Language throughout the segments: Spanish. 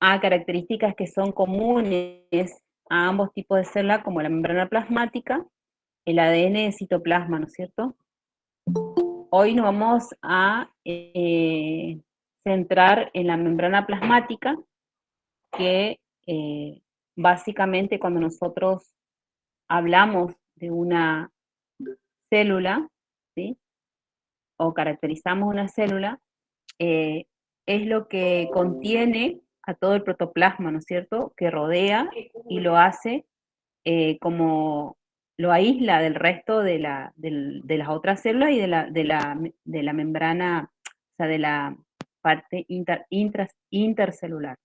a características que son comunes a ambos tipos de célula, como la membrana plasmática, el ADN de citoplasma, ¿no es cierto? Hoy nos vamos a centrar en la membrana plasmática, que básicamente cuando nosotros hablamos de una célula, ¿sí? O caracterizamos una célula, es lo que contiene a todo el protoplasma, ¿no es cierto?, que rodea y lo hace como lo aísla del resto de las otras células y de la membrana, o sea, de la parte intercelular.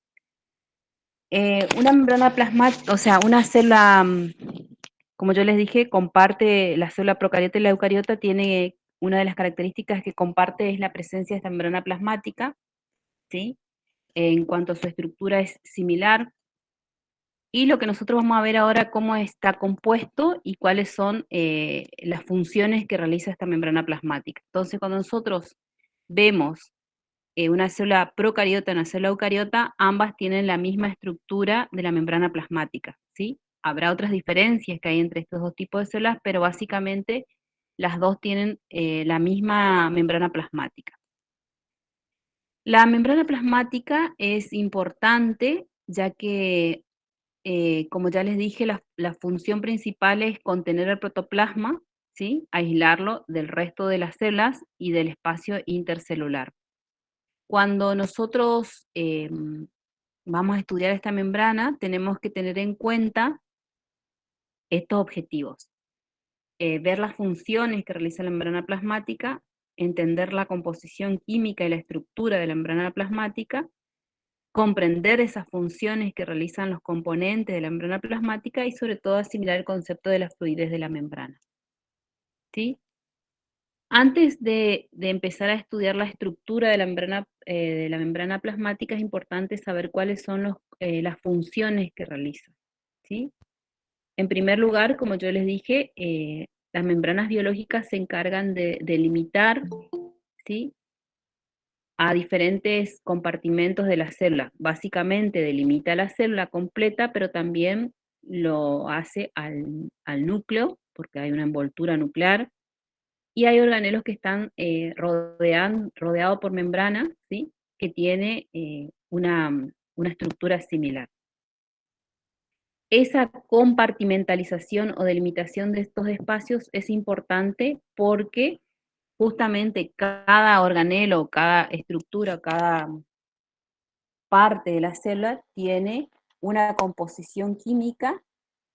Una membrana plasmática, o sea, una célula, como yo les dije, comparte, la célula procariota y la eucariota tiene, una de las características que comparte es la presencia de esta membrana plasmática, ¿sí? En cuanto a su estructura es similar, y lo que nosotros vamos a ver ahora cómo está compuesto y cuáles son las funciones que realiza esta membrana plasmática. Entonces, cuando nosotros vemos una célula procariota y una célula eucariota, ambas tienen la misma estructura de la membrana plasmática, ¿sí? Habrá otras diferencias que hay entre estos dos tipos de células, pero básicamente las dos tienen la misma membrana plasmática. La membrana plasmática es importante, ya que, como ya les dije, la función principal es contener el protoplasma, ¿sí? Aislarlo del resto de las células y del espacio intercelular. Cuando nosotros vamos a estudiar esta membrana, tenemos que tener en cuenta estos objetivos. Ver las funciones que realiza la membrana plasmática, entender la composición química y la estructura de la membrana plasmática, comprender esas funciones que realizan los componentes de la membrana plasmática y sobre todo asimilar el concepto de la fluidez de la membrana, ¿sí? Antes de empezar a estudiar la estructura de la membrana plasmática, es importante saber cuáles son las funciones que realiza, ¿sí? En primer lugar, como yo les dije, las membranas biológicas se encargan de limitar, ¿sí?, a diferentes compartimentos de la célula. Básicamente delimita la célula completa, pero también lo hace al núcleo, porque hay una envoltura nuclear, y hay organelos que están rodeados por membrana, ¿sí?, que tiene una estructura similar. Esa compartimentalización o delimitación de estos espacios es importante porque justamente cada organelo, cada estructura, cada parte de la célula tiene una composición química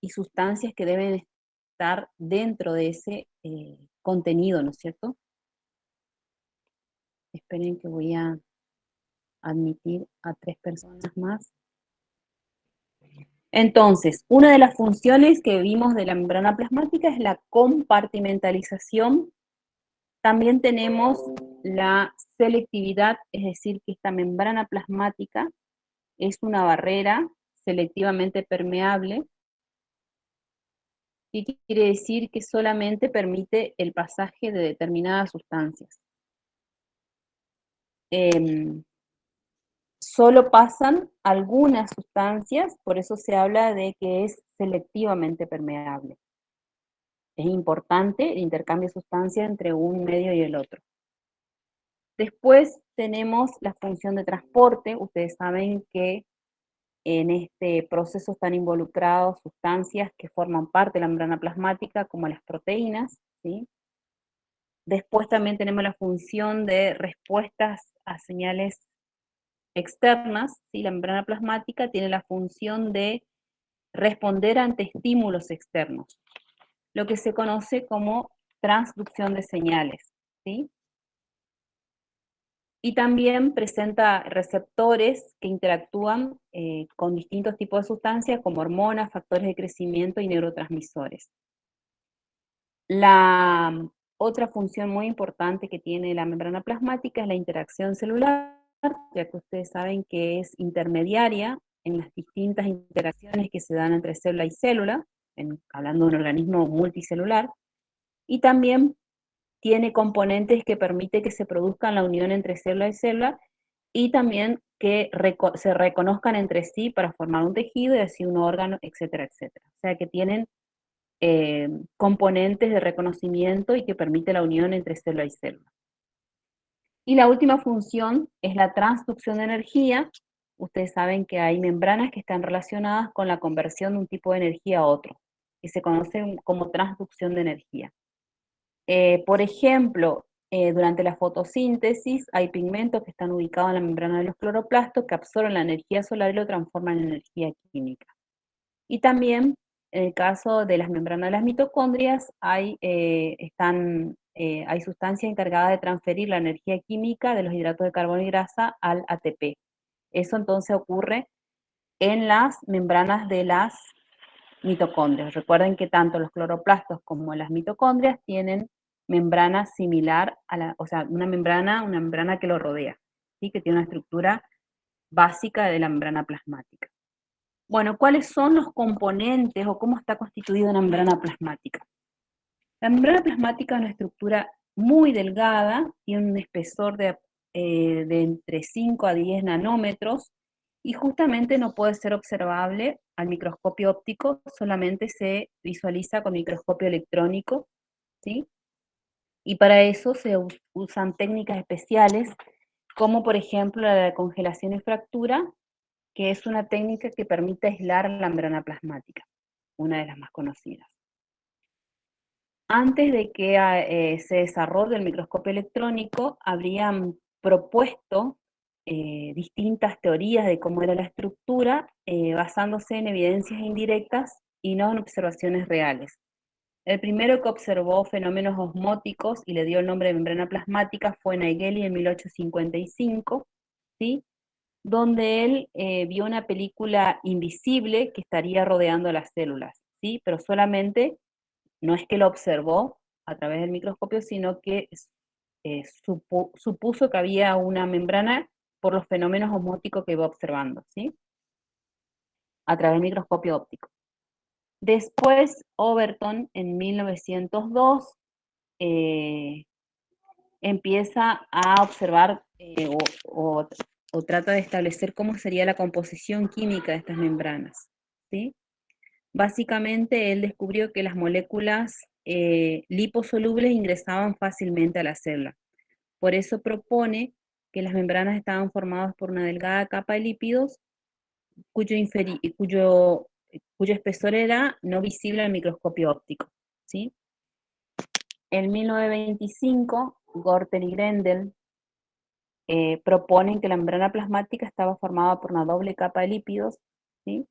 y sustancias que deben estar dentro de ese contenido, ¿no es cierto? Esperen que voy a admitir a 3 personas más. Entonces, una de las funciones que vimos de la membrana plasmática es la compartimentalización. También tenemos la selectividad, es decir, que esta membrana plasmática es una barrera selectivamente permeable, y quiere decir que solamente permite el pasaje de determinadas sustancias. Solo pasan algunas sustancias, por eso se habla de que es selectivamente permeable. Es importante el intercambio de sustancias entre un medio y el otro. Después tenemos la función de transporte. Ustedes saben que en este proceso están involucrados sustancias que forman parte de la membrana plasmática, como las proteínas, ¿sí? Después también tenemos la función de respuestas a señales externas, ¿sí? La membrana plasmática tiene la función de responder ante estímulos externos, lo que se conoce como transducción de señales, ¿sí? Y también presenta receptores que interactúan con distintos tipos de sustancias como hormonas, factores de crecimiento y neurotransmisores. La otra función muy importante que tiene la membrana plasmática es la interacción celular, ya que ustedes saben que es intermediaria en las distintas interacciones que se dan entre célula y célula, hablando de un organismo multicelular, y también tiene componentes que permiten que se produzcan la unión entre célula y célula, y también que se reconozcan entre sí para formar un tejido y así un órgano, etcétera, etcétera. O sea que tienen componentes de reconocimiento y que permite la unión entre célula y célula. Y la última función es la transducción de energía. Ustedes saben que hay membranas que están relacionadas con la conversión de un tipo de energía a otro, que se conoce como transducción de energía. Por ejemplo, durante la fotosíntesis hay pigmentos que están ubicados en la membrana de los cloroplastos que absorben la energía solar y lo transforman en energía química. Y también, en el caso de las membranas de las mitocondrias, hay sustancias encargadas de transferir la energía química de los hidratos de carbono y grasa al ATP. Eso entonces ocurre en las membranas de las mitocondrias. Recuerden que tanto los cloroplastos como las mitocondrias tienen membrana similar o sea, una membrana que lo rodea, ¿sí? Que tiene una estructura básica de la membrana plasmática. Bueno, ¿cuáles son los componentes o cómo está constituida una membrana plasmática? La membrana plasmática es una estructura muy delgada, tiene un espesor de entre 5 a 10 nanómetros y justamente no puede ser observable al microscopio óptico, solamente se visualiza con microscopio electrónico, ¿sí? Y para eso se usan técnicas especiales, como por ejemplo la congelación y fractura, que es una técnica que permite aislar la membrana plasmática, una de las más conocidas. Antes de que se desarrolle el microscopio electrónico, habrían propuesto distintas teorías de cómo era la estructura, basándose en evidencias indirectas y no en observaciones reales. El primero que observó fenómenos osmóticos y le dio el nombre de membrana plasmática fue Naegeli en 1855, ¿sí? Donde él vio una película invisible que estaría rodeando las células, ¿sí? Pero solamente no es que lo observó a través del microscopio, sino que supuso que había una membrana por los fenómenos osmóticos que iba observando, ¿sí? A través del microscopio óptico. Después, Overton, en 1902, empieza a observar o trata de establecer cómo sería la composición química de estas membranas, ¿sí? Básicamente, él descubrió que las moléculas liposolubles ingresaban fácilmente a la célula. Por eso propone que las membranas estaban formadas por una delgada capa de lípidos cuyo espesor era no visible al microscopio óptico, ¿sí? En 1925, Gorter y Grendel proponen que la membrana plasmática estaba formada por una doble capa de lípidos, ¿sí?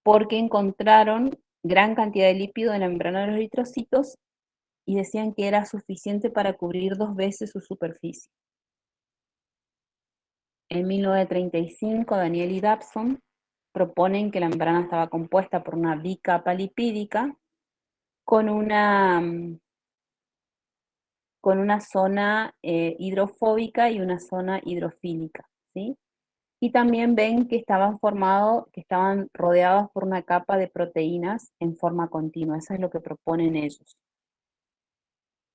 Porque encontraron gran cantidad de lípido en la membrana de los eritrocitos y decían que era suficiente para cubrir 2 veces su superficie. En 1935, Daniel y Dobson proponen que la membrana estaba compuesta por una bicapa lipídica con una zona hidrofóbica y una zona hidrofílica, ¿sí? Y también ven que estaban rodeados por una capa de proteínas en forma continua. Eso es lo que proponen ellos.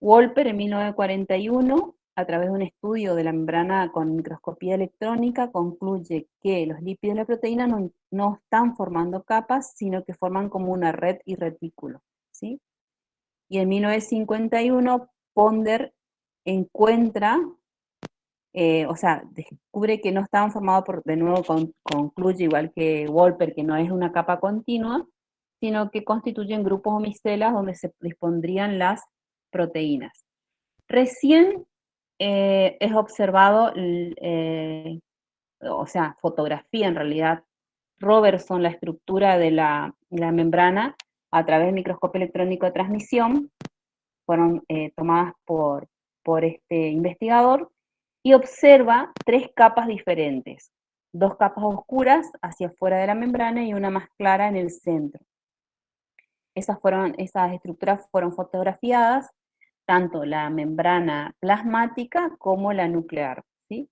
Wolper en 1941, a través de un estudio de la membrana con microscopía electrónica, concluye que los lípidos de la proteína no están formando capas, sino que forman como una red y retículo, ¿sí? Y en 1951, Ponder encuentra, o sea, descubre que no estaban formados de nuevo concluye igual que Wolper, que no es una capa continua, sino que constituyen grupos o micelas donde se dispondrían las proteínas. Recién es observado, o sea, fotografía en realidad, Robertson, la estructura de la membrana a través del microscopio electrónico de transmisión, fueron tomadas por este investigador, y observa 3 capas diferentes, 2 capas oscuras hacia afuera de la membrana y una más clara en el centro. Esas estructuras fueron fotografiadas, tanto la membrana plasmática como la nuclear, ¿sí?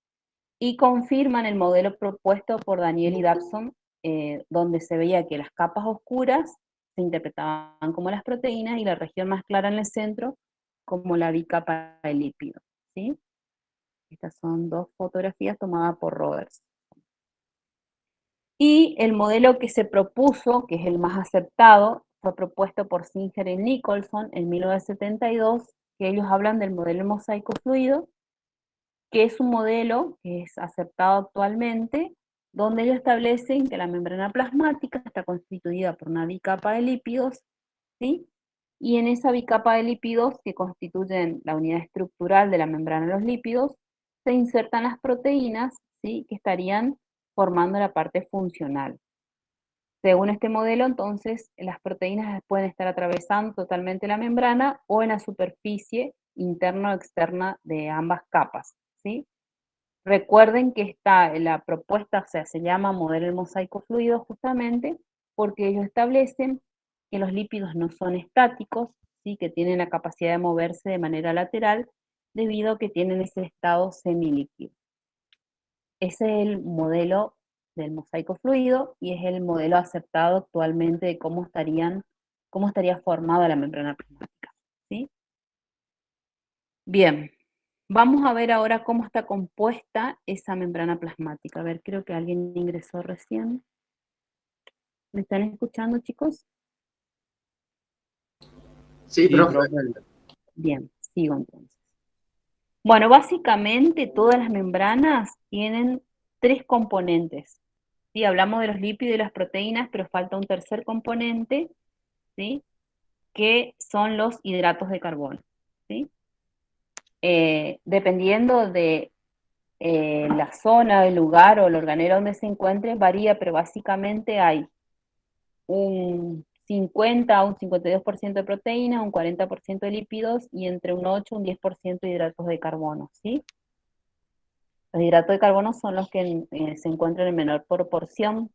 Y confirman el modelo propuesto por Daniel y Dobson, donde se veía que las capas oscuras se interpretaban como las proteínas y la región más clara en el centro como la bicapa de lípido, ¿sí? Estas son dos fotografías tomadas por Roberts. Y el modelo que se propuso, que es el más aceptado, fue propuesto por Singer y Nicholson en 1972, que ellos hablan del modelo mosaico fluido, que es un modelo que es aceptado actualmente, donde ellos establecen que la membrana plasmática está constituida por una bicapa de lípidos, ¿sí? Y en esa bicapa de lípidos, que constituyen la unidad estructural de la membrana de los lípidos, se insertan las proteínas, ¿sí? Que estarían formando la parte funcional. Según este modelo, entonces, las proteínas pueden estar atravesando totalmente la membrana o en la superficie interna o externa de ambas capas, ¿sí? Recuerden que la propuesta, o sea, se llama modelo mosaico fluido justamente porque ellos establecen que los lípidos no son estáticos, ¿sí? Que tienen la capacidad de moverse de manera lateral debido a que tienen ese estado semilíquido. Ese es el modelo del mosaico fluido y es el modelo aceptado actualmente de cómo estaría formada la membrana plasmática, ¿sí? Bien, vamos a ver ahora cómo está compuesta esa membrana plasmática. A ver, creo que alguien ingresó recién. ¿Me están escuchando, chicos? Sí, Sí, profe. profe. Bien, sigo entonces. Bueno, básicamente todas las membranas tienen tres componentes. Sí, hablamos de los lípidos y las proteínas, pero falta un tercer componente, ¿sí? Que son los hidratos de carbono, ¿sí? Dependiendo de la zona, el lugar o el organelo donde se encuentre, varía, pero básicamente hay un 50 a un 52% de proteína, un 40% de lípidos y entre un 8 y un 10% de hidratos de carbono, ¿sí? Los hidratos de carbono son los que se encuentran en menor proporción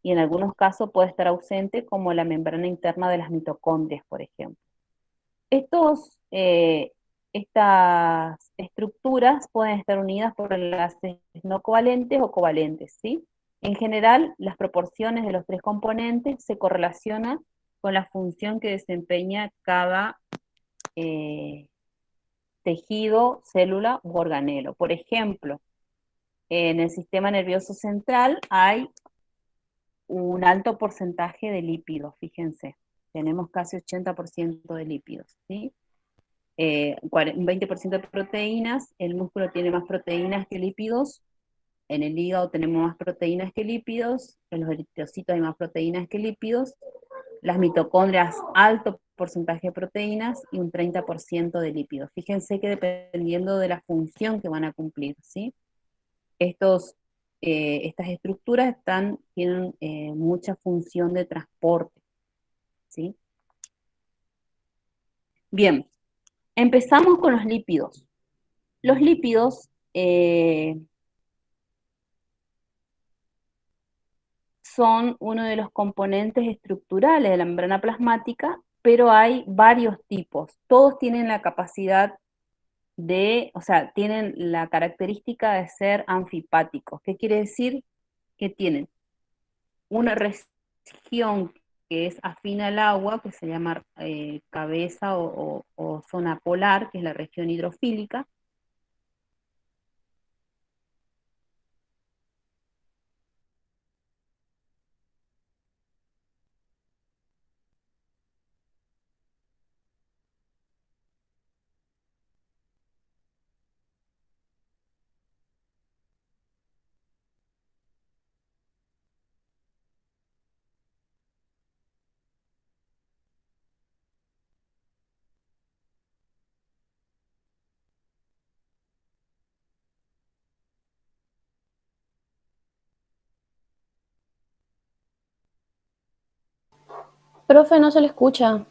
y en algunos casos puede estar ausente, como la membrana interna de las mitocondrias, por ejemplo. Estas estructuras pueden estar unidas por enlaces no covalentes o covalentes, ¿sí? En general, las proporciones de los tres componentes se correlacionan con la función que desempeña cada eh, tejido, célula u organelo. Por ejemplo, en el sistema nervioso central hay un alto porcentaje de lípidos, fíjense, tenemos casi 80% de lípidos, ¿sí? Un 20% de proteínas, el músculo tiene más proteínas que lípidos, en el hígado tenemos más proteínas que lípidos, en los eritrocitos hay más proteínas que lípidos, las mitocondrias, alto porcentaje de proteínas y un 30% de lípidos. Fíjense que dependiendo de la función que van a cumplir, ¿sí? Estas estructuras tienen mucha función de transporte, ¿sí? Bien, empezamos con los lípidos. Los lípidos son uno de los componentes estructurales de la membrana plasmática, pero hay varios tipos. Todos tienen la capacidad o sea, tienen la característica de ser anfipáticos. ¿Qué quiere decir? Que tienen una región que es afín al agua, que se llama cabeza o zona polar, que es la región hidrofílica. Profe, no se le escucha.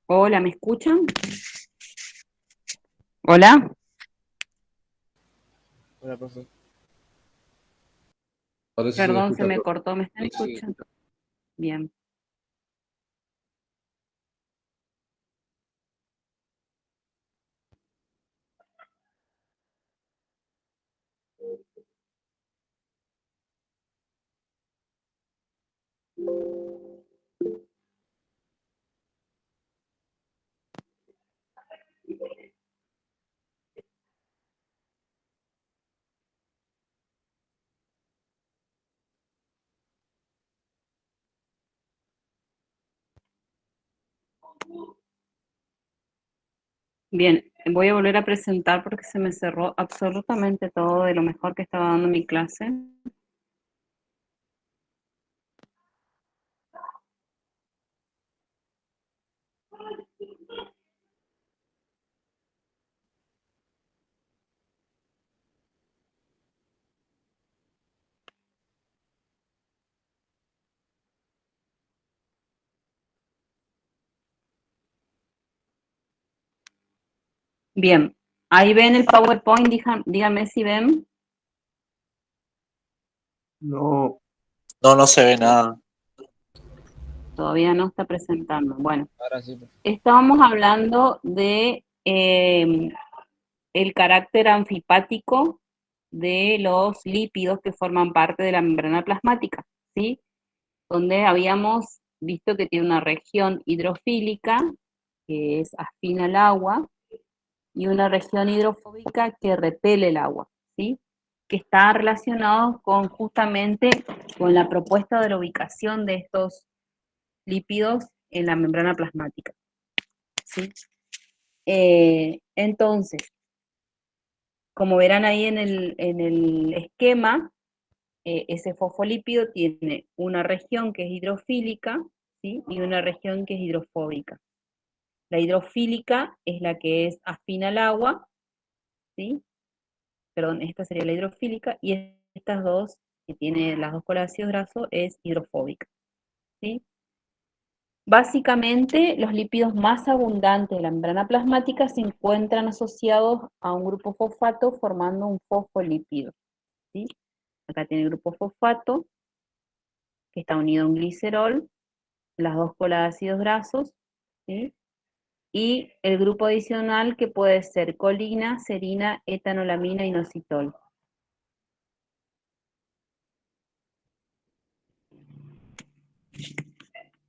Hola, ¿me escuchan? Hola. Hola, profe. Ahora sí se me Perdón, se escucha, me profe. cortó, ¿me están Ahora sí se me escuchando? escucha. Bien. Bien, voy a volver a presentar porque se me cerró absolutamente todo de lo mejor que estaba dando mi clase. Bien, ahí ven el PowerPoint, díganme si ven. No, No se ve nada. Todavía no está presentando. Bueno, Ahora sí, profe. estábamos hablando de el carácter anfipático de los lípidos que forman parte de la membrana plasmática, ¿sí? Donde habíamos visto que tiene una región hidrofílica, que es afín al agua, y una región hidrofóbica que repele el agua, ¿sí? Que está relacionado con justamente con la propuesta de la ubicación de estos lípidos en la membrana plasmática, ¿sí? Entonces, como verán ahí en el esquema, ese fosfolípido tiene una región que es hidrofílica, ¿sí? Y una región que es hidrofóbica. La hidrofílica es la que es afín al agua, ¿sí? Perdón, esta sería la hidrofílica, y estas dos, que tiene las dos colas de ácido graso, es hidrofóbica, ¿sí? Básicamente, los lípidos más abundantes de la membrana plasmática se encuentran asociados a un grupo fosfato formando un fosfolípido, ¿sí? Acá tiene el grupo fosfato, que está unido a un glicerol, las dos colas de ácidos grasos, ¿sí? Y el grupo adicional que puede ser colina, serina, etanolamina, inositol.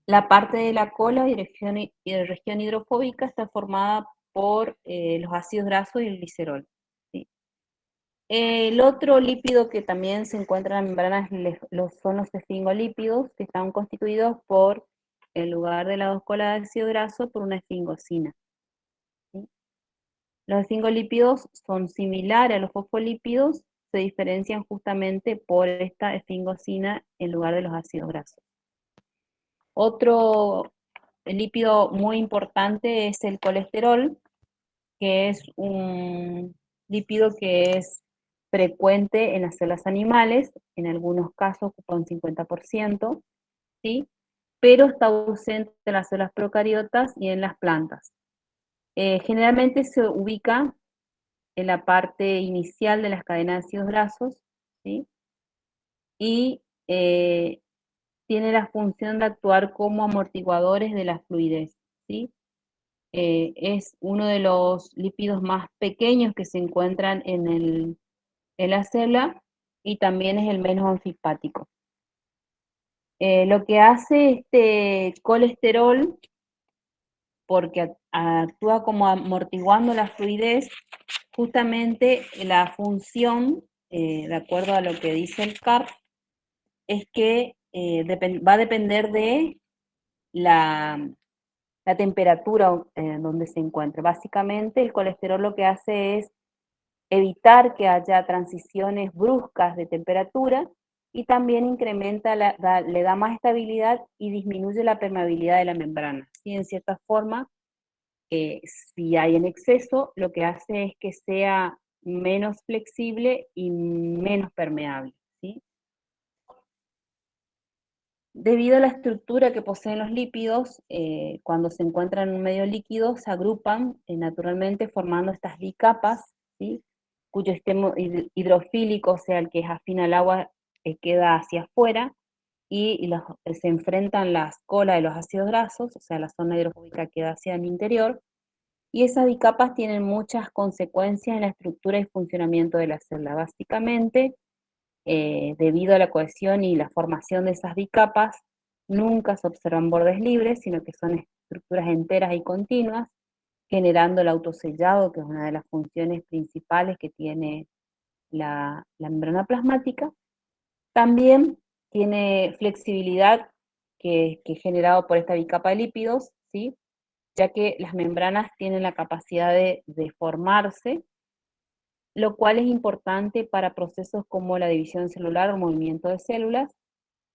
La parte de la cola y región hidrofóbica está formada por los ácidos grasos y el glicerol, ¿sí? El otro lípido que también se encuentra en la membrana son los esfingolípidos, que están constituidos por, en lugar de las dos colas de ácido graso, por una esfingosina, ¿sí? Los esfingolípidos son similares a los fosfolípidos, se diferencian justamente por esta esfingosina en lugar de los ácidos grasos. Otro lípido muy importante es el colesterol, que es un lípido que es frecuente en las células animales, en algunos casos ocupa un 50%, ¿sí? Pero está ausente en las células procariotas y en las plantas. Generalmente se ubica en la parte inicial de las cadenas de ácidos grasos, ¿sí? Y tiene la función de actuar como amortiguadores de la fluidez, ¿sí? Es uno de los lípidos más pequeños que se encuentran en la célula y también es el menos anfipático. Lo que hace este colesterol, porque actúa como amortiguando la fluidez, justamente la función, de acuerdo a lo que dice el CARP, es que va a depender de la, la temperatura donde se encuentre. Básicamente el colesterol lo que hace es evitar que haya transiciones bruscas de temperatura y también incrementa, le da más estabilidad y disminuye la permeabilidad de la membrana, ¿sí? En cierta forma, si hay en exceso, lo que hace es que sea menos flexible y menos permeable, ¿sí? Debido a la estructura que poseen los lípidos, cuando se encuentran en un medio líquido, se agrupan naturalmente formando estas bicapas, ¿sí? Cuyo sistema hidrofílico, o sea, el que es afín al agua, queda hacia afuera, y se enfrentan las colas de los ácidos grasos, o sea, la zona hidrofóbica queda hacia el interior, y esas bicapas tienen muchas consecuencias en la estructura y funcionamiento de la célula. Básicamente, debido a la cohesión y la formación de esas bicapas, nunca se observan bordes libres, sino que son estructuras enteras y continuas, generando el autosellado, que es una de las funciones principales que tiene la membrana plasmática. También tiene flexibilidad que es generado por esta bicapa de lípidos, ¿sí? Ya que las membranas tienen la capacidad de deformarse, lo cual es importante para procesos como la división celular o movimiento de células,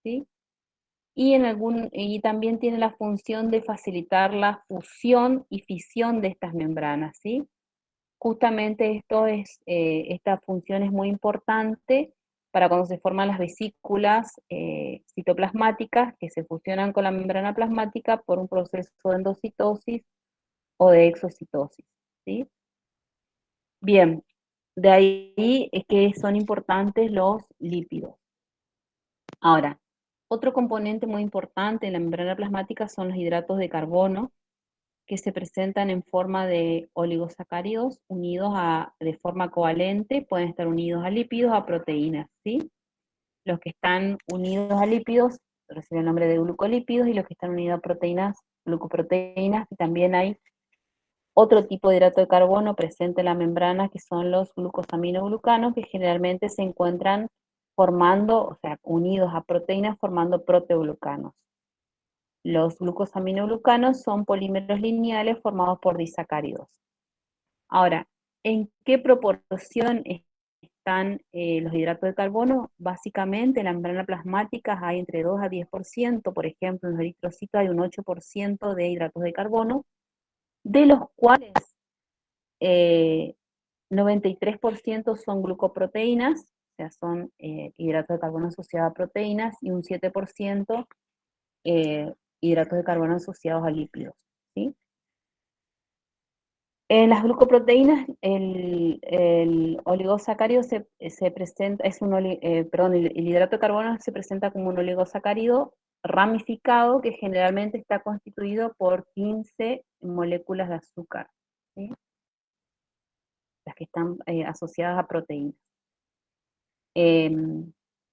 ¿sí? Y también tiene la función de facilitar la fusión y fisión de estas membranas, ¿sí? Justamente esta función es muy importante para cuando se forman las vesículas citoplasmáticas que se fusionan con la membrana plasmática por un proceso de endocitosis o de exocitosis, ¿sí? Bien, de ahí es que son importantes los lípidos. Ahora, otro componente muy importante en la membrana plasmática son los hidratos de carbono, que se presentan en forma de oligosacáridos unidos de forma covalente, pueden estar unidos a lípidos, a proteínas, ¿sí? Los que están unidos a lípidos reciben el nombre de glucolípidos, y los que están unidos a proteínas, glucoproteínas, y también hay otro tipo de hidrato de carbono presente en la membrana, que son los glucosaminoglucanos, que generalmente se encuentran formando, o sea, unidos a proteínas formando proteoglucanos. Los glucosaminoglucanos son polímeros lineales formados por disacáridos. Ahora, ¿en qué proporción están los hidratos de carbono? Básicamente en la membrana plasmática hay entre 2 a 10%, por ejemplo, en los eritrocitos hay un 8% de hidratos de carbono, de los cuales 93% son glucoproteínas, o sea, son hidratos de carbono asociados a proteínas, y un 7% hidratos de carbono asociados a lípidos, ¿sí? En las glucoproteínas, el oligosacárido se presenta, perdón, el hidrato de carbono se presenta como un oligosacárido ramificado que generalmente está constituido por 15 moléculas de azúcar, ¿sí? Las que están asociadas a proteínas.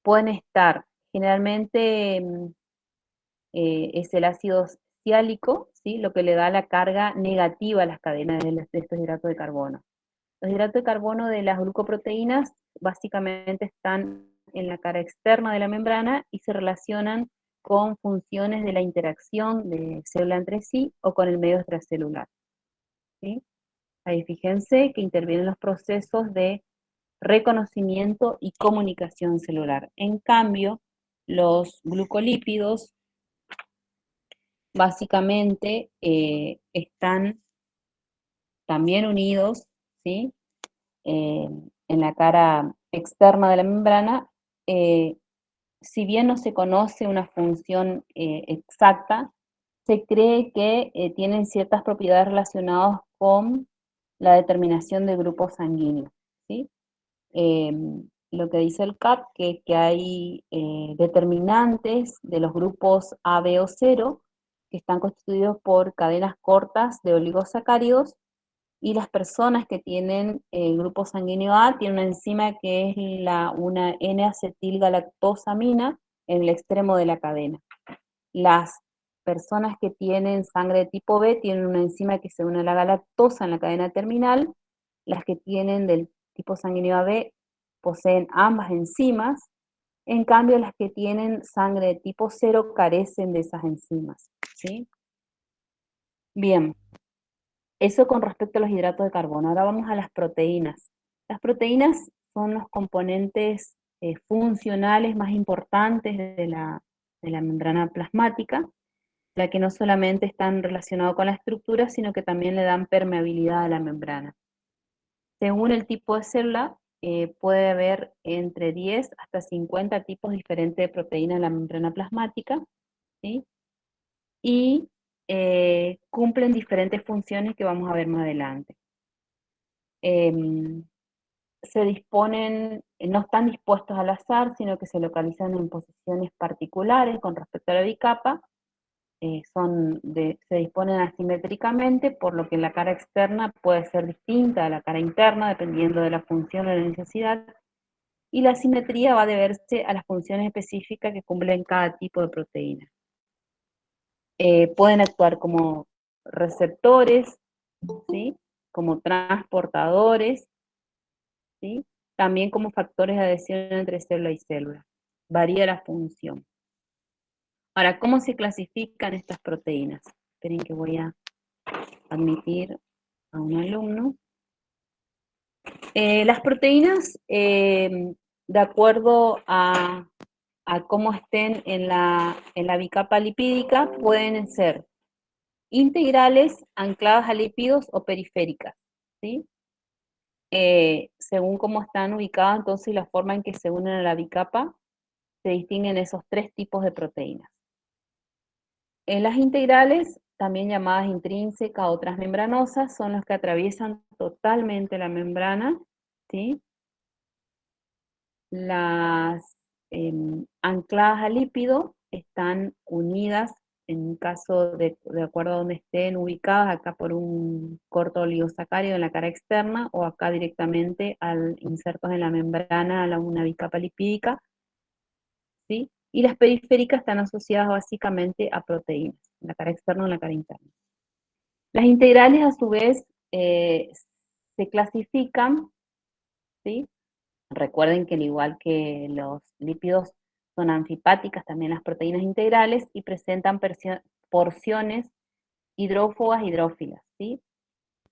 Pueden estar, generalmente es el ácido siálico, ¿sí? Lo que le da la carga negativa a las cadenas de estos hidratos de carbono. Los hidratos de carbono de las glucoproteínas básicamente están en la cara externa de la membrana y se relacionan con funciones de la interacción de célula entre sí o con el medio extracelular, ¿sí? Ahí fíjense que intervienen los procesos de reconocimiento y comunicación celular. En cambio, los glucolípidos básicamente están también unidos, ¿sí? En la cara externa de la membrana, si bien no se conoce una función exacta, se cree que tienen ciertas propiedades relacionadas con la determinación de grupos sanguíneos, ¿sí? Lo que dice el CAP, que hay determinantes de los grupos A, B o 0, que están constituidos por cadenas cortas de oligosacáridos, y las personas que tienen el grupo sanguíneo A tienen una enzima que es una N-acetilgalactosamina en el extremo de la cadena. Las personas que tienen sangre de tipo B tienen una enzima que se une a la galactosa en la cadena terminal. Las que tienen del tipo sanguíneo AB poseen ambas enzimas. En cambio, las que tienen sangre de tipo 0 carecen de esas enzimas, ¿sí? Bien, eso con respecto a los hidratos de carbono. Ahora vamos a las proteínas. Las proteínas son los componentes funcionales más importantes de la membrana plasmática, ya que no solamente están relacionados con la estructura, sino que también le dan permeabilidad a la membrana. Según el tipo de célula, puede haber entre 10 hasta 50 tipos diferentes de proteínas en la membrana plasmática, ¿sí? Y cumplen diferentes funciones que vamos a ver más adelante. Se disponen, no están dispuestos al azar, sino que se localizan en posiciones particulares con respecto a la bicapa, se disponen asimétricamente, por lo que la cara externa puede ser distinta a la cara interna, dependiendo de la función o la necesidad, y la simetría va a deberse a las funciones específicas que cumplen cada tipo de proteína. Pueden actuar como receptores, ¿sí? Como transportadores, ¿sí? También como factores de adhesión entre célula y célula. Varía la función. Ahora, ¿cómo se clasifican estas proteínas? Esperen que voy a admitir a un alumno. Las proteínas, de acuerdo a cómo estén en la bicapa lipídica, pueden ser integrales, ancladas a lípidos o periféricas, ¿sí? Según cómo están ubicadas, entonces, la forma en que se unen a la bicapa, se distinguen esos tres tipos de proteínas. En las integrales, también llamadas intrínsecas o transmembranosas, son las que atraviesan totalmente la membrana, ¿sí? Las ancladas al lípido están unidas, en caso de acuerdo a donde estén ubicadas, acá por un corto oligosacárido en la cara externa, o acá directamente al insertos en la membrana a una bicapa lipídica, ¿sí? Y las periféricas están asociadas básicamente a proteínas, en la cara externa o en la cara interna. Las integrales, a su vez, se clasifican, ¿sí? Recuerden que al igual que los lípidos son anfipáticas, también las proteínas integrales, y presentan porciones hidrófobas e hidrófilas, ¿sí?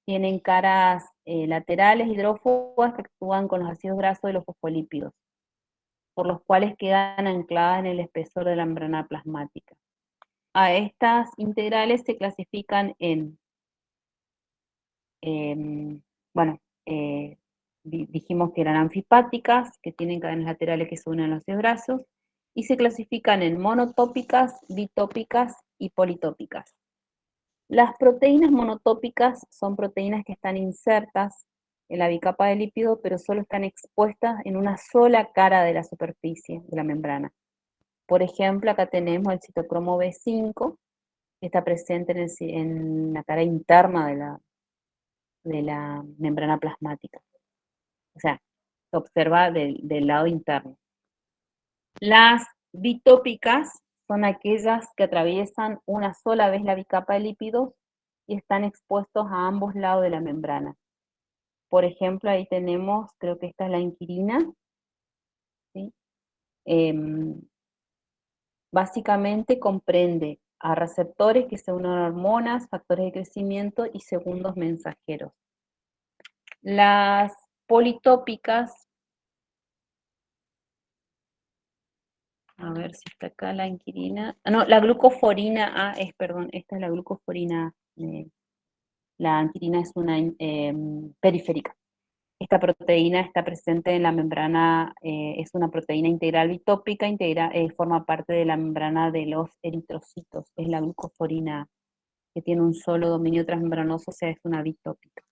Tienen caras laterales hidrófobas que actúan con los ácidos grasos de los fosfolípidos, por los cuales quedan ancladas en el espesor de la membrana plasmática. A estas integrales se clasifican bueno, dijimos que eran anfipáticas, que tienen cadenas laterales que se unen a los ácidos grasos, y se clasifican en monotópicas, bitópicas y politópicas. Las proteínas monotópicas son proteínas que están insertas en la bicapa de lípido, pero solo están expuestas en una sola cara de la superficie de la membrana. Por ejemplo, acá tenemos el citocromo B5, que está presente en la cara interna de la membrana plasmática. O sea, se observa del lado interno. Las bitópicas son aquellas que atraviesan una sola vez la bicapa de lípidos y están expuestos a ambos lados de la membrana. Por ejemplo, ahí tenemos, creo que esta es la inquirina, ¿sí? Básicamente comprende a receptores que se unen a hormonas, factores de crecimiento y segundos mensajeros. Las politópicas, a ver si está acá la inquirina, no, la glucoforina A perdón, esta es la glucoforina A, la anquirina es una periférica. Esta proteína está presente en la membrana, es una proteína integral bitópica, forma parte de la membrana de los eritrocitos, es la glucoforina A, que tiene un solo dominio transmembranoso, o sea, es una bitópica.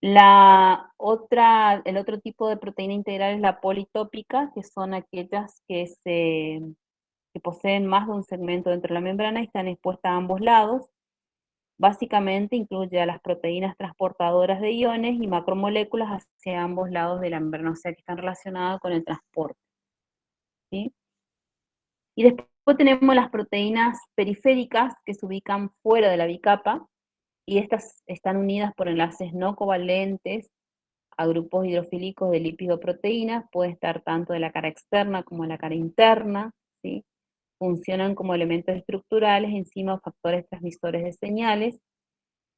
El otro tipo de proteína integral es la politópica, que son aquellas que poseen más de un segmento dentro de la membrana y están expuestas a ambos lados. Básicamente incluye a las proteínas transportadoras de iones y macromoléculas hacia ambos lados de la membrana, o sea que están relacionadas con el transporte, ¿sí? Y después tenemos las proteínas periféricas que se ubican fuera de la bicapa, y estas están unidas por enlaces no covalentes a grupos hidrofílicos de lipidoproteínas, puede estar tanto de la cara externa como de la cara interna, ¿sí? Funcionan como elementos estructurales, enzimas o factores transmisores de señales.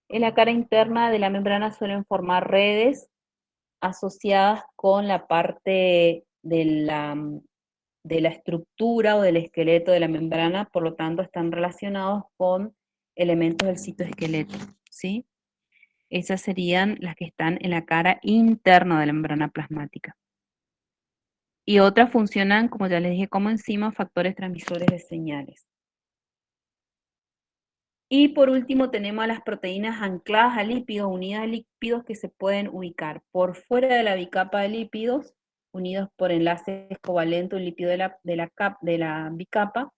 En la cara interna de la membrana suelen formar redes asociadas con la parte de la estructura o del esqueleto de la membrana, por lo tanto están relacionados con elementos del citoesqueleto, ¿sí? Esas serían las que están en la cara interna de la membrana plasmática. Y otras funcionan, como ya les dije, como enzimas, factores transmisores de señales. Y por último tenemos a las proteínas ancladas a lípidos, unidas a lípidos que se pueden ubicar por fuera de la bicapa de lípidos, unidos por enlaces covalentes, un lípido de la bicapa.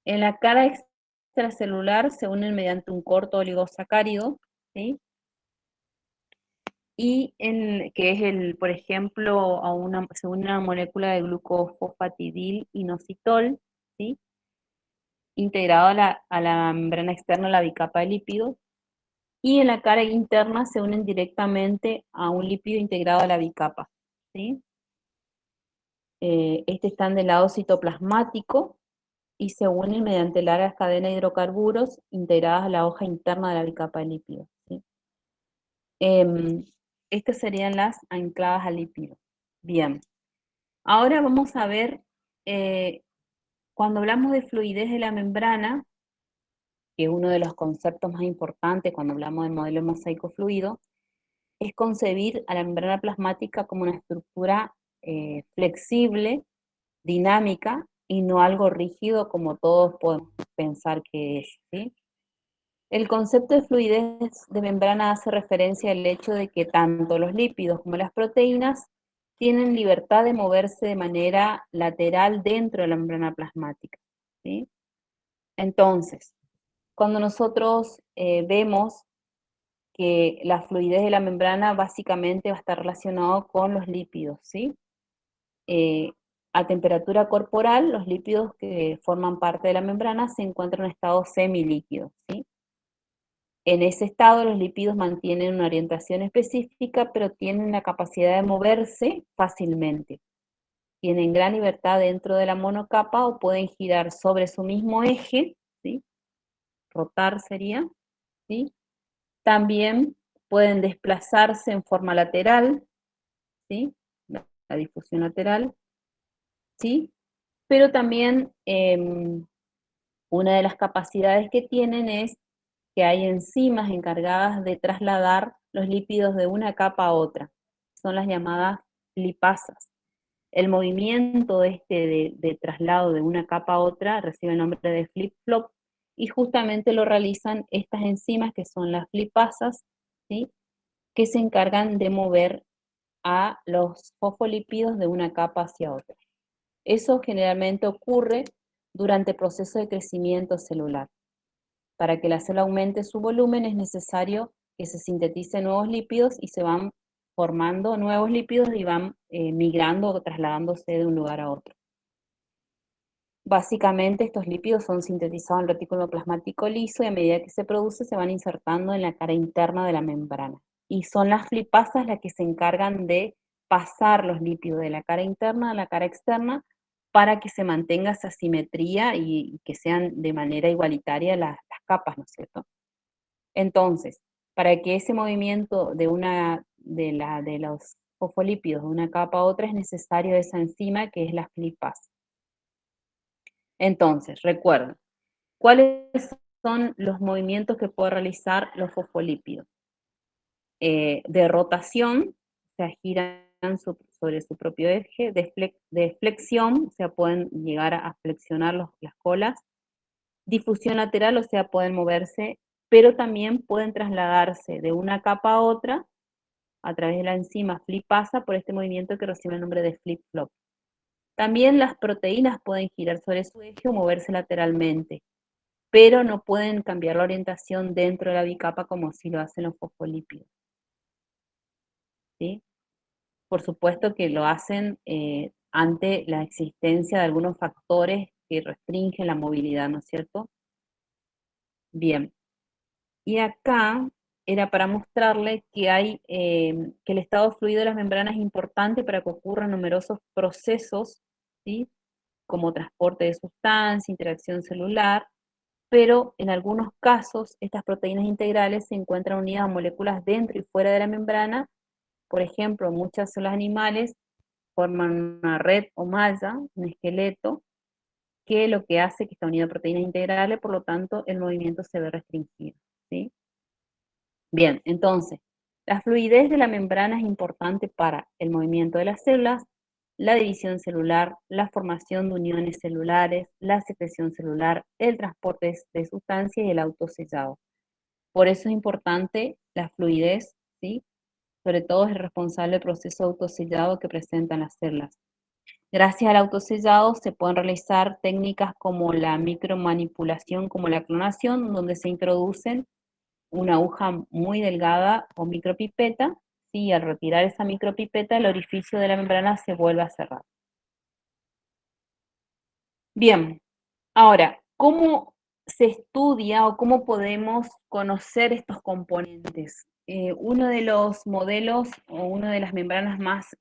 En la cara extracelular se unen mediante un corto oligosacárido, ¿sí? Y que es por ejemplo, se une una molécula de glucofosfatidil inositol, ¿sí? Integrado a la membrana externa de la bicapa de lípidos, y en la cara interna se unen directamente a un lípido integrado a la bicapa, ¿sí? Este están del lado citoplasmático y se unen mediante largas cadenas de hidrocarburos integradas a la hoja interna de la bicapa de lípidos, ¿sí? Estas serían las ancladas al lípido. Bien, ahora vamos a ver, cuando hablamos de fluidez de la membrana, que es uno de los conceptos más importantes cuando hablamos del modelo mosaico fluido, es concebir a la membrana plasmática como una estructura flexible, dinámica, y no algo rígido como todos podemos pensar que es, ¿sí? El concepto de fluidez de membrana hace referencia al hecho de que tanto los lípidos como las proteínas tienen libertad de moverse de manera lateral dentro de la membrana plasmática, ¿sí? Entonces, cuando nosotros vemos que la fluidez de la membrana básicamente va a estar relacionado con los lípidos, ¿sí? A temperatura corporal, los lípidos que forman parte de la membrana se encuentran en estado semilíquido, ¿sí? En ese estado los lípidos mantienen una orientación específica, pero tienen la capacidad de moverse fácilmente. Tienen gran libertad dentro de la monocapa o pueden girar sobre su mismo eje, ¿sí? Rotar sería, ¿sí? También pueden desplazarse en forma lateral, ¿sí? La difusión lateral, ¿sí? Pero también una de las capacidades que tienen es que hay enzimas encargadas de trasladar los lípidos de una capa a otra. Son las llamadas lipasas. El movimiento de traslado de una capa a otra recibe el nombre de flip-flop y justamente lo realizan estas enzimas que son las lipasas, ¿sí? Que se encargan de mover a los fosfolípidos de una capa hacia otra. Eso generalmente ocurre durante el proceso de crecimiento celular. Para que la célula aumente su volumen es necesario que se sinteticen nuevos lípidos y se van formando nuevos lípidos y van migrando o trasladándose de un lugar a otro. Básicamente estos lípidos son sintetizados en el retículo plasmático liso y a medida que se produce se van insertando en la cara interna de la membrana. Y son las lipasas las que se encargan de pasar los lípidos de la cara interna a la cara externa para que se mantenga esa simetría y que sean de manera igualitaria las capas, ¿no es cierto? Entonces, para que ese movimiento de los fosfolípidos de una capa a otra es necesario esa enzima que es la lipasa. Entonces, recuerden, ¿cuáles son los movimientos que pueden realizar los fosfolípidos? De rotación, o sea, giran sobre su propio eje, de flexión, o sea, pueden llegar a flexionar las colas, difusión lateral, o sea, pueden moverse, pero también pueden trasladarse de una capa a otra a través de la enzima lipasa por este movimiento que recibe el nombre de flip-flop. También las proteínas pueden girar sobre su eje o moverse lateralmente, pero no pueden cambiar la orientación dentro de la bicapa como si lo hacen los fosfolípidos, ¿sí? Por supuesto que lo hacen ante la existencia de algunos factores que restringen la movilidad, ¿no es cierto? Bien, y acá era para mostrarle que que el estado fluido de las membranas es importante para que ocurran numerosos procesos, ¿sí? Como transporte de sustancia, interacción celular, pero en algunos casos estas proteínas integrales se encuentran unidas a moléculas dentro y fuera de la membrana. Por ejemplo, muchas células animales forman una red o malla, un esqueleto, que lo que hace que está unido a proteínas integrales, por lo tanto el movimiento se ve restringido, ¿sí? Bien, entonces, la fluidez de la membrana es importante para el movimiento de las células, la división celular, la formación de uniones celulares, la secreción celular, el transporte de sustancias y el autosellado. Por eso es importante la fluidez, ¿sí? Sobre todo es el responsable del proceso de autosellado que presentan las células. Gracias al autosellado se pueden realizar técnicas como la micromanipulación, como la clonación, donde se introducen una aguja muy delgada o micropipeta, y al retirar esa micropipeta el orificio de la membrana se vuelve a cerrar. Bien, ahora, ¿cómo se estudia o cómo podemos conocer estos componentes? Uno de los modelos o una de las membranas más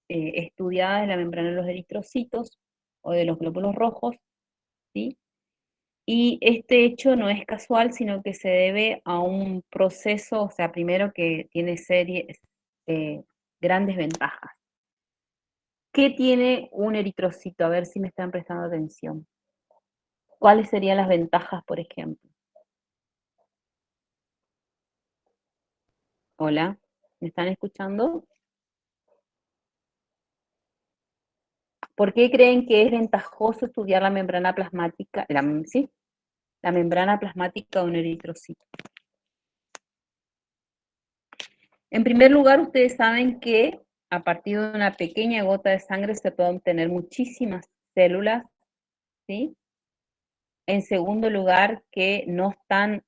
estudiadas es la membrana de los eritrocitos o de los glóbulos rojos, ¿sí? Y este hecho no es casual, sino que se debe a un proceso, o sea, primero que tiene grandes ventajas. ¿Qué tiene un eritrocito? A ver si me están prestando atención. ¿Cuáles serían las ventajas, por ejemplo? Hola, ¿me están escuchando? ¿Por qué creen que es ventajoso estudiar la membrana plasmática, ¿sí? La membrana plasmática de un eritrocito? En primer lugar, ustedes saben que a partir de una pequeña gota de sangre se pueden obtener muchísimas células, ¿sí? En segundo lugar, que no están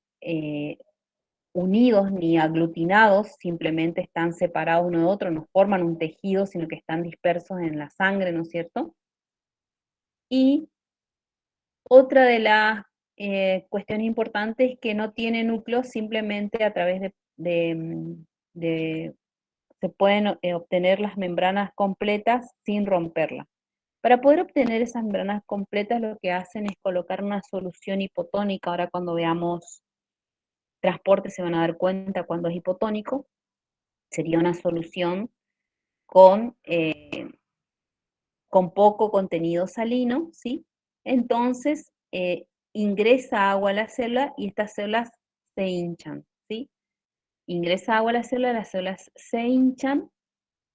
unidos ni aglutinados, simplemente están separados uno de otro, no forman un tejido, sino que están dispersos en la sangre, ¿no es cierto? Y otra de las cuestiones importantes es que no tiene núcleos, simplemente a través se pueden obtener las membranas completas sin romperlas. Para poder obtener esas membranas completas, lo que hacen es colocar una solución hipotónica. Ahora cuando veamos transporte se van a dar cuenta cuando es hipotónico. Sería una solución con poco contenido salino, ¿sí? Entonces, ingresa agua a la célula y estas células se hinchan, ¿sí? Ingresa agua a la célula, las células se hinchan,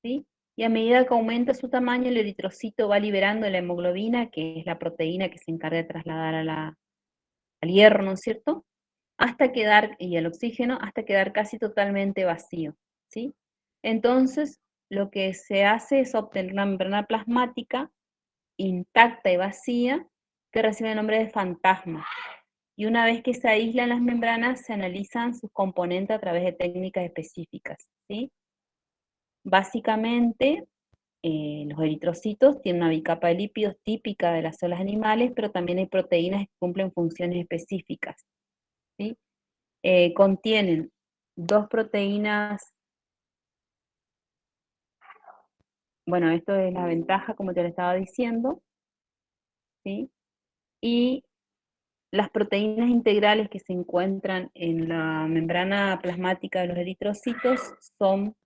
¿sí? Y a medida que aumenta su tamaño, el eritrocito va liberando la hemoglobina, que es la proteína que se encarga de trasladar al hierro, ¿no es cierto? Y el oxígeno, hasta quedar casi totalmente vacío, ¿sí? Entonces, lo que se hace es obtener una membrana plasmática intacta y vacía, que recibe el nombre de fantasma. Y una vez que se aíslan las membranas, se analizan sus componentes a través de técnicas específicas, ¿sí? Básicamente, los eritrocitos tienen una bicapa de lípidos típica de las células animales, pero también hay proteínas que cumplen funciones específicas, ¿sí? Contienen dos proteínas, bueno, esto es la ventaja, como te lo estaba diciendo, ¿sí? Y las proteínas integrales que se encuentran en la membrana plasmática de los eritrocitos son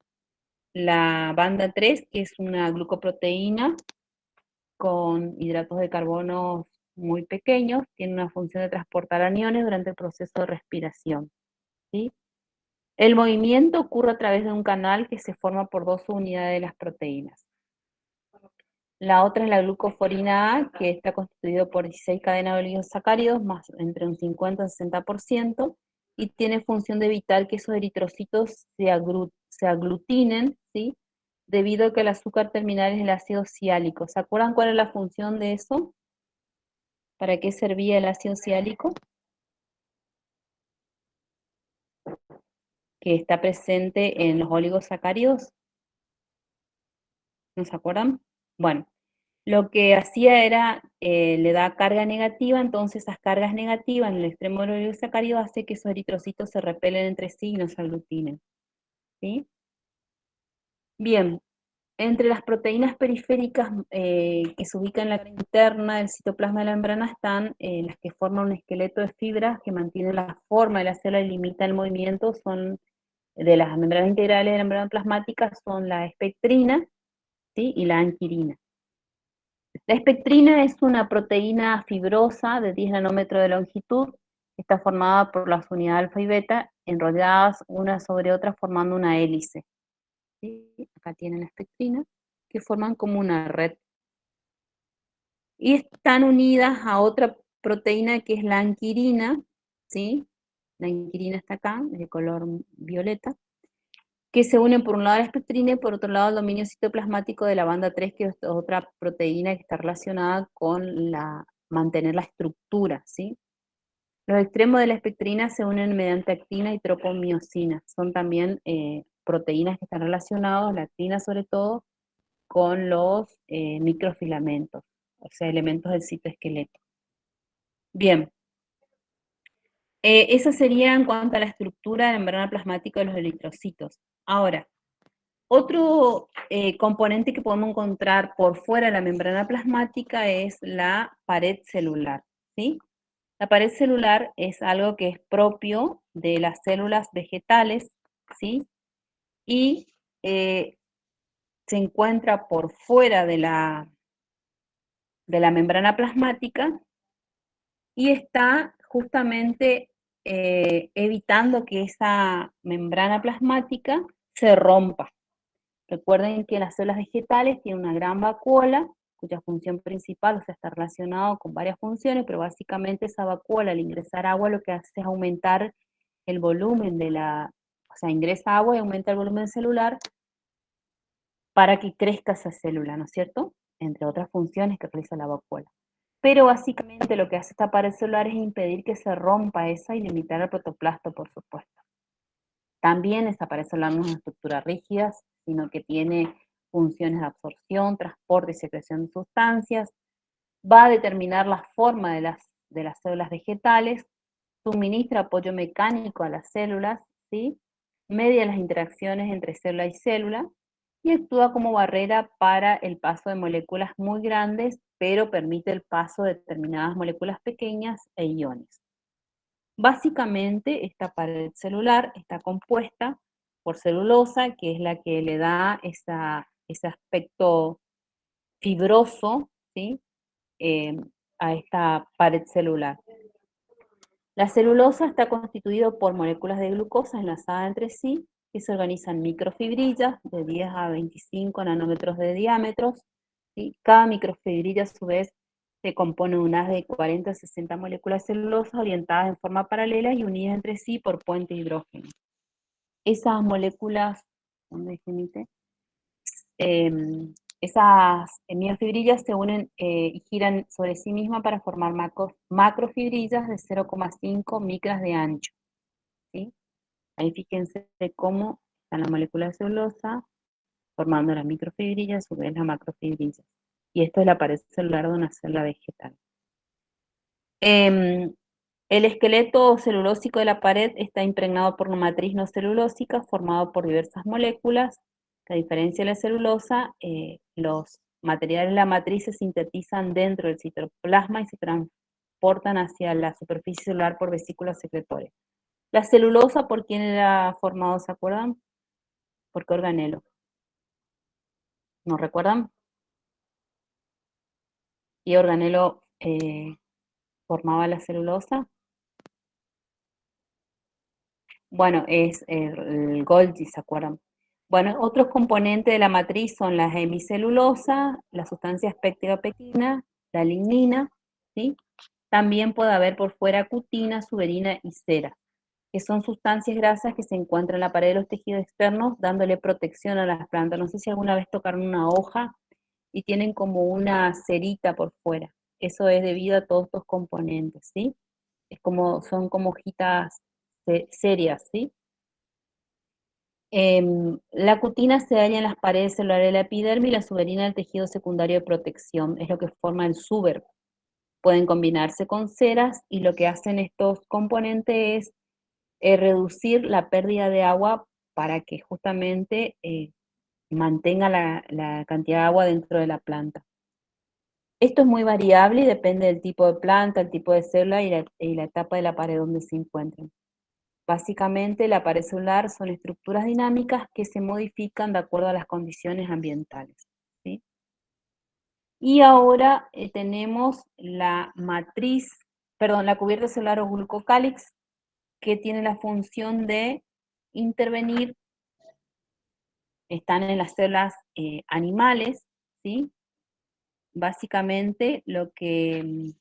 la banda 3, que es una glucoproteína con hidratos de carbono muy pequeños, tiene una función de transportar aniones durante el proceso de respiración, ¿sí? El movimiento ocurre a través de un canal que se forma por dos unidades de las proteínas. La otra es la glucoforina A, que está constituido por 16 cadenas de oligosacáridos, más entre un 50 y un 60%, y tiene función de evitar que esos eritrocitos se aglutinen, ¿sí? Debido a que el azúcar terminal es el ácido siálico. ¿Se acuerdan cuál es la función de eso? ¿Para qué servía el ácido siálico? Que está presente en los oligosacáridos. ¿No se acuerdan? Bueno, lo que hacía era, le da carga negativa, entonces esas cargas negativas en el extremo del oligosacárido hace que esos eritrocitos se repelen entre sí y no se aglutinen, ¿sí? Bien, entre las proteínas periféricas que se ubican en la cara interna del citoplasma de la membrana están las que forman un esqueleto de fibras que mantienen la forma de la célula y limitan el movimiento, son de las membranas integrales de la membrana plasmática, son la espectrina, ¿sí? Y la anquirina. La espectrina es una proteína fibrosa de 10 nanómetros de longitud, está formada por las unidades alfa y beta enrolladas una sobre otra formando una hélice, ¿sí? Acá tienen la espectrina. que forman como una red. Y están unidas a otra proteína que es la anquirina, ¿sí? La anquirina está acá, de color violeta, que se unen por un lado a la espectrina y por otro lado al dominio citoplasmático de la banda 3, que es otra proteína que está relacionada con mantener la estructura, ¿sí? Los extremos de la espectrina se unen mediante actina y tropomiosina. Son también proteínas que están relacionadas, la actina sobre todo, con los microfilamentos, o sea, elementos del citoesqueleto. Bien, eso sería en cuanto a la estructura de la membrana plasmática de los eritrocitos. Ahora, otro componente que podemos encontrar por fuera de la membrana plasmática es la pared celular, ¿sí? La pared celular es algo que es propio de las células vegetales, ¿sí? Y se encuentra por fuera de la membrana plasmática y está justamente evitando que esa membrana plasmática se rompa. Recuerden que las células vegetales tienen una gran vacuola, cuya función principal, o sea, está relacionado con varias funciones, pero básicamente esa vacuola al ingresar agua lo que hace es aumentar el volumen o sea, ingresa agua y aumenta el volumen celular para que crezca esa célula, ¿no es cierto? Entre otras funciones que realiza la vacuola. Pero básicamente lo que hace esta pared celular es impedir que se rompa esa y limitar el protoplasto, por supuesto. También esta pared celular no es una estructura rígida, sino que tiene funciones de absorción, transporte y secreción de sustancias, va a determinar la forma de las células vegetales, suministra apoyo mecánico a las células, ¿sí? Media las interacciones entre célula y célula, y actúa como barrera para el paso de moléculas muy grandes, pero permite el paso de determinadas moléculas pequeñas e iones. Básicamente, esta pared celular está compuesta por celulosa, que es la que le da ese aspecto fibroso, ¿sí? A esta pared celular. La celulosa está constituida por moléculas de glucosa enlazadas entre sí, que se organizan en microfibrillas de 10 a 25 nanómetros de diámetro. ¿Sí? Cada microfibrilla, a su vez, se compone de unas de 40 a 60 moléculas celulosas orientadas en forma paralela y unidas entre sí por puente hidrógeno. Esas moléculas, ¿dónde se esas miofibrillas se unen y giran sobre sí mismas para formar macrofibrillas de 0,5 micras de ancho, ¿sí? Ahí fíjense cómo están las moléculas de celulosa formando las microfibrillas, a su vez las macrofibrillas. Y esto es la pared celular de una célula vegetal. El esqueleto celulósico de la pared está impregnado por una matriz no celulósica formado por diversas moléculas. A diferencia de la celulosa, los materiales de la matriz se sintetizan dentro del citoplasma y se transportan hacia la superficie celular por vesículas secretorias. La celulosa, ¿por quién era formado? ¿Se acuerdan? ¿Por qué organelo? ¿No recuerdan? ¿Qué organelo formaba la celulosa? Bueno, es el Golgi, ¿se acuerdan? Bueno, otros componentes de la matriz son la hemicelulosa, la sustancia pectina, la lignina, ¿sí? También puede haber por fuera cutina, suberina y cera, que son sustancias grasas que se encuentran en la pared de los tejidos externos, dándole protección a las plantas. No sé si alguna vez tocaron una hoja y tienen como una cerita por fuera. Eso es debido a todos estos componentes, ¿sí? Son como hojitas serias, ¿sí? La cutina se halla en las paredes celulares de la epidermis y la suberina del tejido secundario de protección, es lo que forma el suber. Pueden combinarse con ceras y lo que hacen estos componentes es reducir la pérdida de agua para que justamente mantenga la cantidad de agua dentro de la planta. Esto es muy variable y depende del tipo de planta, el tipo de célula y la etapa de la pared donde se encuentren. Básicamente, la pared celular son estructuras dinámicas que se modifican de acuerdo a las condiciones ambientales, ¿sí? Y ahora tenemos la cubierta celular o glucocálix, que tiene la función de intervenir están en las células animales, ¿sí? Básicamente lo que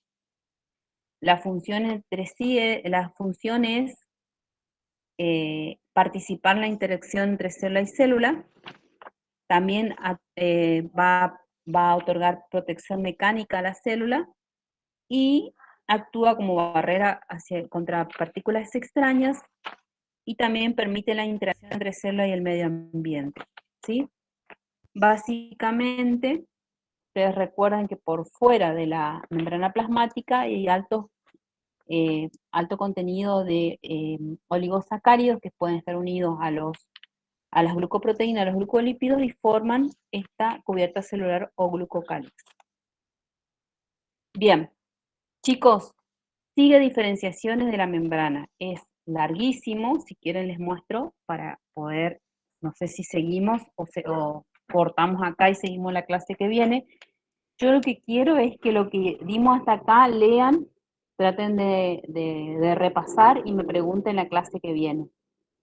la función entre sí, la función es participar en la interacción entre célula y célula. También va a otorgar protección mecánica a la célula y actúa como barrera contra partículas extrañas y también permite la interacción entre célula y el medio ambiente, ¿sí? Básicamente, ustedes recuerdan que por fuera de la membrana plasmática hay alto contenido de oligosacáridos que pueden estar unidos a las glucoproteínas, a los glucolípidos y forman esta cubierta celular o glucocálix. Bien, chicos, sigue diferenciaciones de la membrana. Es larguísimo, si quieren les muestro para poder, no sé si seguimos o cortamos acá y seguimos la clase que viene. Yo lo que quiero es que lo que dimos hasta acá lean, traten de repasar y me pregunten la clase que viene.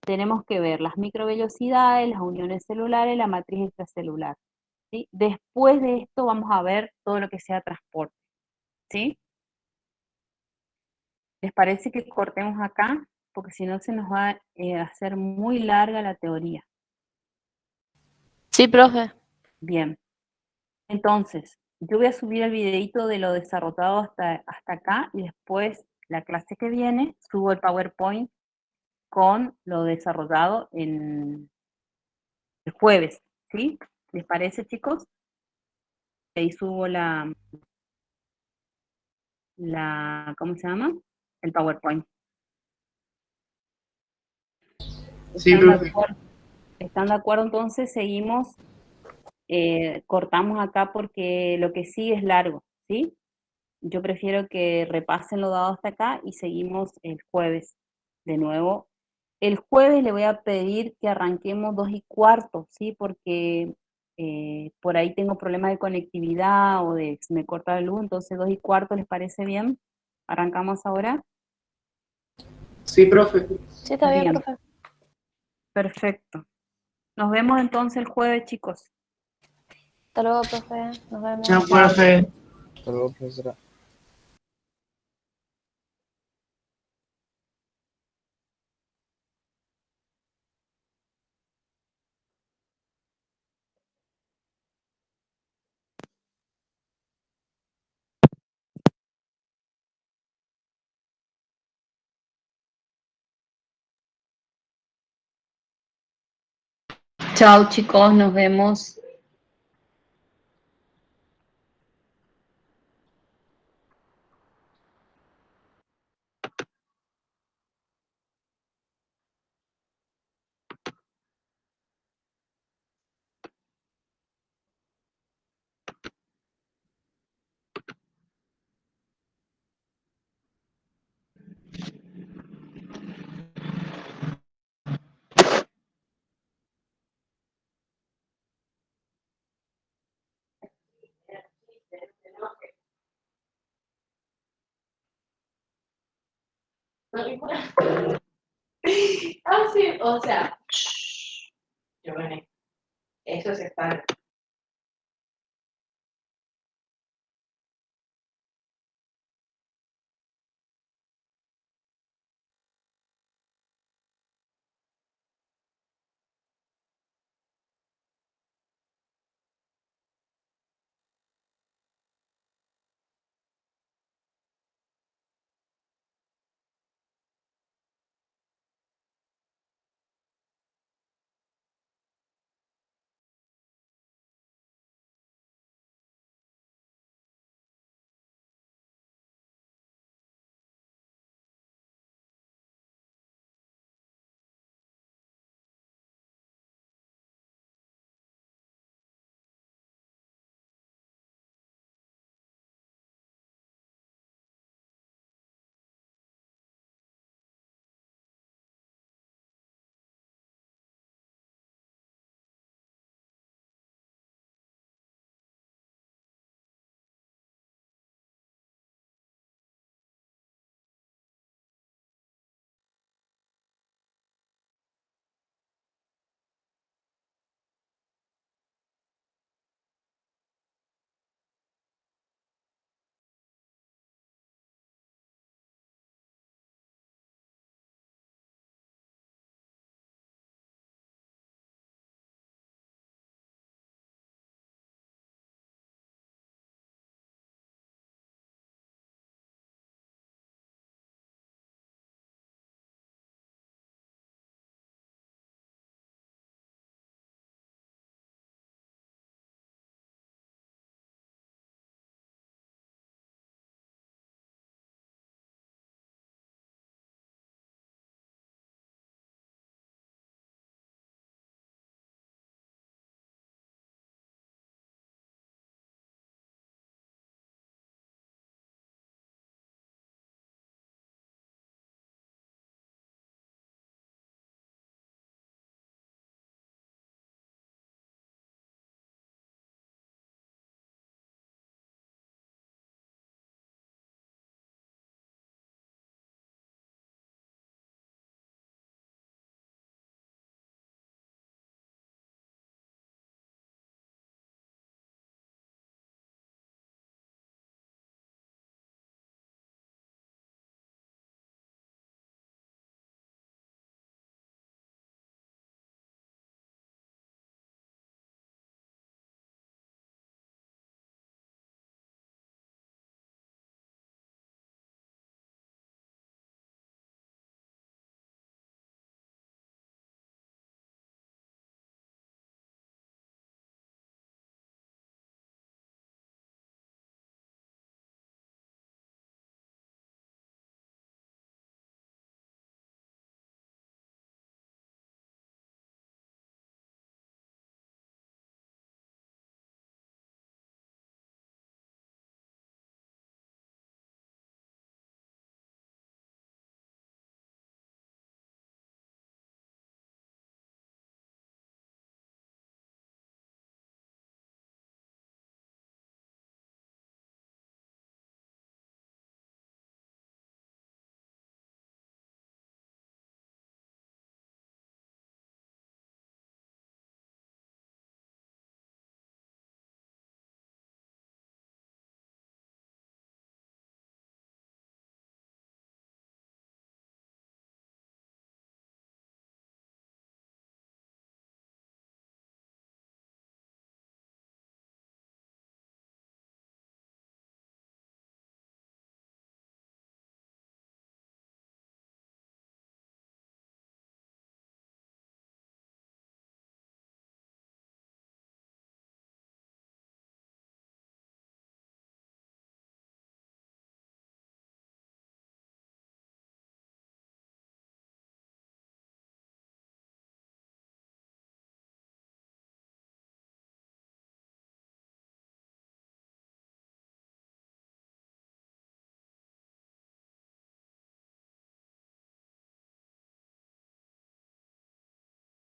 Tenemos que ver las microvellosidades, las uniones celulares, la matriz extracelular, ¿sí? Después de esto vamos a ver todo lo que sea transporte, ¿sí? ¿Les parece que cortemos acá? Porque si no se nos va a hacer muy larga la teoría. Sí, profe. Bien, entonces, yo voy a subir el videito de lo desarrollado hasta acá y después, la clase que viene, subo el PowerPoint con lo desarrollado el jueves, ¿sí? ¿Les parece, chicos? Ahí subo ¿cómo se llama? El PowerPoint. Sí, ¿Están de profe. acuerdo? ¿Están de acuerdo? Entonces seguimos, cortamos acá porque lo que sigue es largo, ¿sí? Yo prefiero que repasen lo dado hasta acá y seguimos el jueves de nuevo. El jueves le voy a pedir que arranquemos 2:15, ¿sí? Porque por ahí tengo problemas de conectividad o de se me corta la luz, entonces 2:15, ¿les parece bien? ¿Arrancamos ahora? Sí, profe. Sí, está bien, Bien, profe. perfecto. Nos vemos entonces el jueves, chicos. Hasta luego, profe. Nos Chao, vemos. Chao. profe. Hasta luego, profesora. Chao, chicos, nos vemos. Ah, sí, o sea, yo gané. Eso se está